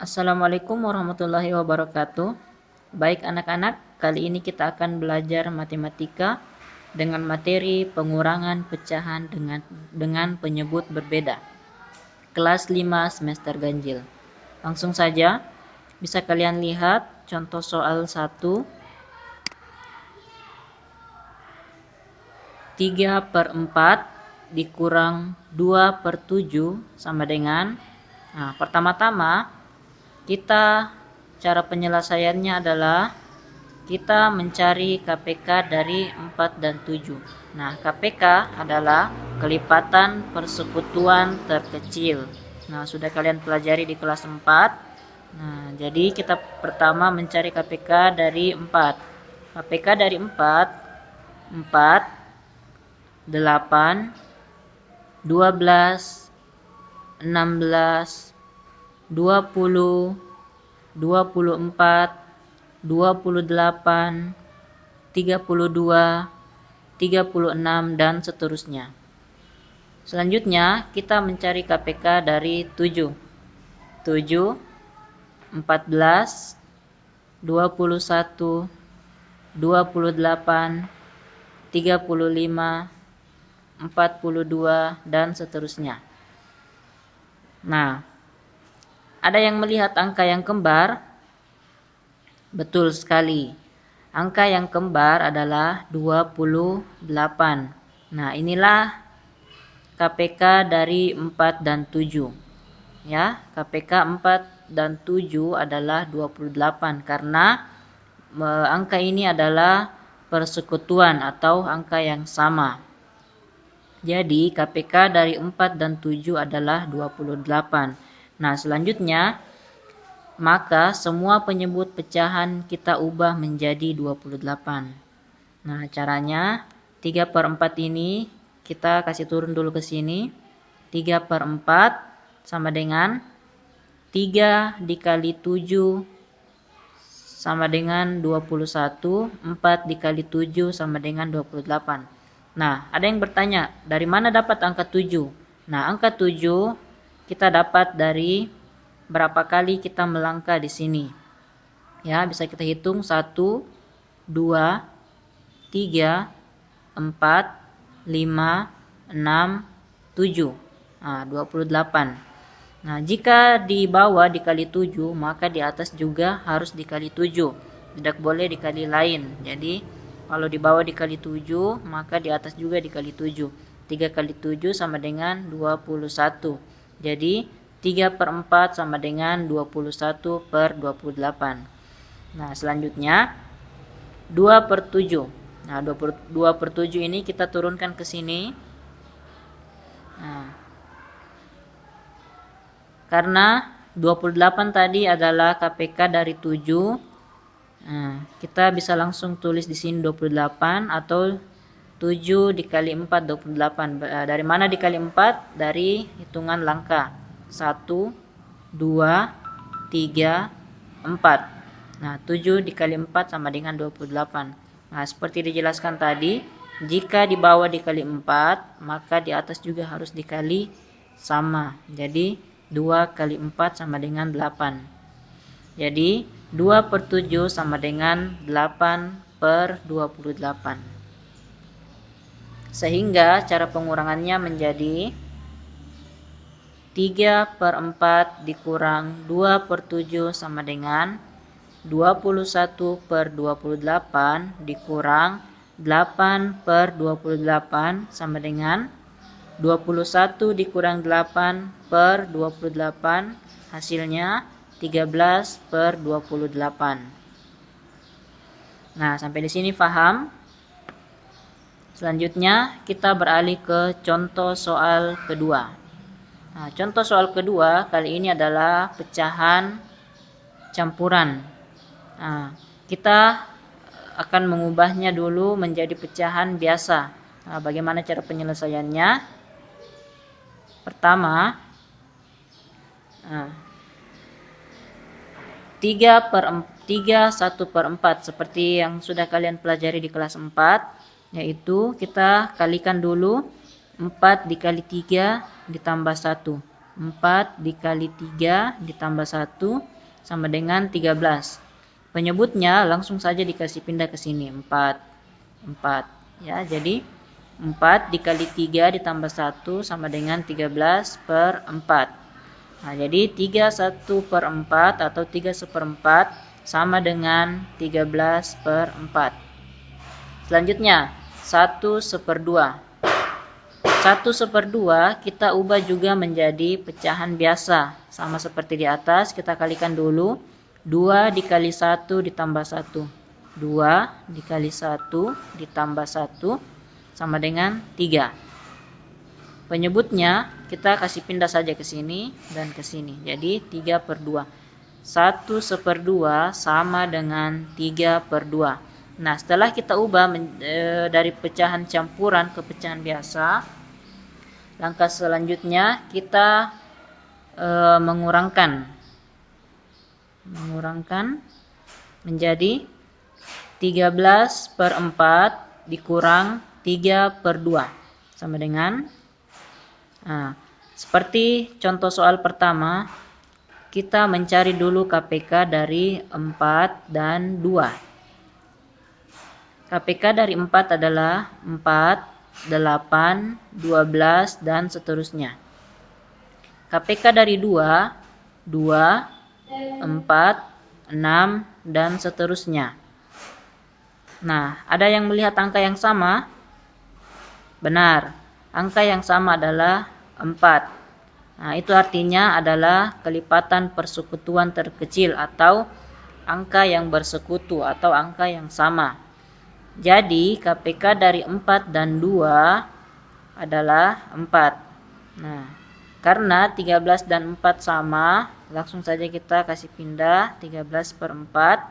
Assalamualaikum warahmatullahi wabarakatuh. Baik anak-anak, kali ini kita akan belajar matematika dengan materi pengurangan pecahan dengan penyebut berbeda. Kelas 5 semester ganjil. Langsung saja, bisa kalian lihat contoh soal 1. 3/4 dikurang 2/7 sama dengan, pertama-tama cara penyelesaiannya adalah kita mencari KPK dari 4 dan 7. Nah, KPK adalah kelipatan persekutuan terkecil. Nah, sudah kalian pelajari di kelas 4. Nah, jadi kita pertama mencari KPK dari 4. KPK dari 4, 8, 12, 16, 20, 24, 28, 32, 36, dan seterusnya. Selanjutnya, kita mencari KPK dari 7. 7, 14, 21, 28, 35, 42, dan seterusnya. Nah, ada yang melihat angka yang kembar? Betul sekali. Angka yang kembar adalah 28. Nah, inilah KPK dari 4 dan 7. Ya, KPK 4 dan 7 adalah 28 karena angka ini adalah persekutuan atau angka yang sama. Jadi, KPK dari 4 dan 7 adalah 28. Nah, selanjutnya, maka semua penyebut pecahan kita ubah menjadi 28. Nah, caranya 3/4 ini kita kasih turun dulu ke sini. 3/4 sama dengan 3 dikali 7 sama dengan 21. 4 dikali 7 sama dengan 28. Nah, ada yang bertanya, dari mana dapat angka 7? Nah, angka 7 kita dapat dari berapa kali kita melangkah di sini. Ya, bisa kita hitung 1, 2, 3, 4, 5, 6, 7. Nah, 28. Nah, jika di bawah dikali 7, maka di atas juga harus dikali 7. Tidak boleh dikali lain. Jadi, kalau di bawah dikali 7, maka di atas juga dikali 7. 3 kali 7 sama dengan 21. Jadi, 3/4 sama dengan 21/28. Nah, selanjutnya 2/7. Nah, 2/7 ini kita turunkan ke sini. Nah, karena 28 tadi adalah KPK dari 7. Nah, kita bisa langsung tulis di sini 28 atau 7 dikali 4, 28. Dari mana dikali 4? Dari hitungan langkah. 1, 2, 3, 4. Nah, 7 dikali 4 sama dengan 28. Nah, seperti dijelaskan tadi, jika di bawah dikali 4, maka di atas juga harus dikali sama. Jadi, 2 kali 4 sama dengan 8. Jadi, 2/7 sama dengan 8/28. Sehingga cara pengurangannya menjadi 3/4 dikurang 2/7 sama dengan 21/28 dikurang 8/28 sama dengan 21 dikurang 8/28 hasilnya 13/28. Nah, sampai di sini paham? Selanjutnya kita beralih ke contoh soal kedua. Nah, contoh soal kedua kali ini adalah pecahan campuran. Nah, kita akan mengubahnya dulu menjadi pecahan biasa. Nah, bagaimana cara penyelesaiannya? Pertama, 1/4 seperti yang sudah kalian pelajari di kelas 4, yaitu kita kalikan dulu 4 dikali 3 ditambah 1. 4 dikali 3 ditambah 1 sama dengan 13. Penyebutnya langsung saja dikasih pindah ke sini. 4. Ya, jadi 4 dikali 3 ditambah 1 sama dengan 13/4. Nah, jadi 31/4 atau 3/4 sama dengan 13/4. Selanjutnya, 1/2. 1/2 kita ubah juga menjadi pecahan biasa. Sama seperti di atas, kita kalikan dulu. 2 dikali 1 ditambah 1. 2 dikali 1 ditambah 1 sama dengan 3. Penyebutnya kita kasih pindah saja ke sini dan ke sini. Jadi 3/2. 1/2 sama dengan 3/2. Nah, setelah kita ubah dari pecahan campuran ke pecahan biasa, langkah selanjutnya kita mengurangkan menjadi 13/4 dikurang 3/2 sama dengan seperti contoh soal pertama, kita mencari dulu KPK dari 4 dan 2. KPK dari 4 adalah 4, 8, 12, dan seterusnya. KPK dari 2, 4, 6, dan seterusnya. Nah, ada yang melihat angka yang sama? Benar, angka yang sama adalah 4. Nah, itu artinya adalah kelipatan persekutuan terkecil atau angka yang bersekutu atau angka yang sama. Jadi, KPK dari 4 dan 2 adalah 4. Nah, karena 13 dan 4 sama, langsung saja kita kasih pindah 13/4.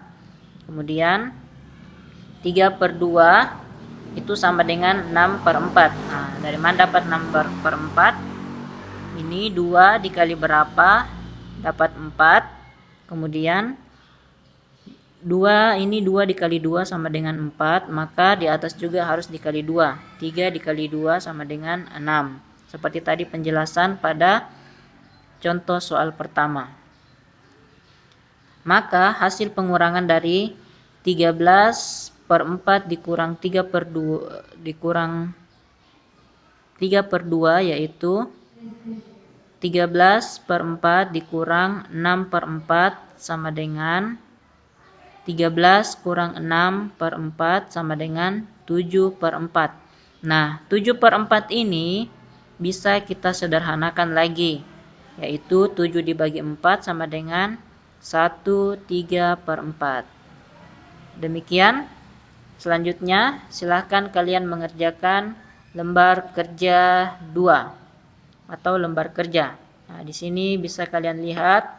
Kemudian 3/2 itu sama dengan 6/4. Nah, dari mana dapat 6/4? Ini 2 dikali berapa? Dapat 4. Kemudian 2 dikali 2 sama dengan 4, maka di atas juga harus dikali 2. 3 dikali 2 sama dengan 6. Seperti tadi penjelasan pada contoh soal pertama. Maka hasil pengurangan dari 13/4 dikurang 3/2 yaitu 13/4 dikurang 6/4 sama dengan 13 kurang 6/4 sama dengan 7/4. Nah, 7/4 ini bisa kita sederhanakan lagi, yaitu 7 dibagi 4 sama dengan 1/3/4. Demikian. Selanjutnya, silahkan kalian mengerjakan lembar kerja 2 atau lembar kerja. Nah, di sini bisa kalian lihat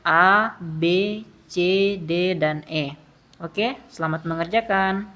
A, B, C, D, dan E. Oke, selamat mengerjakan.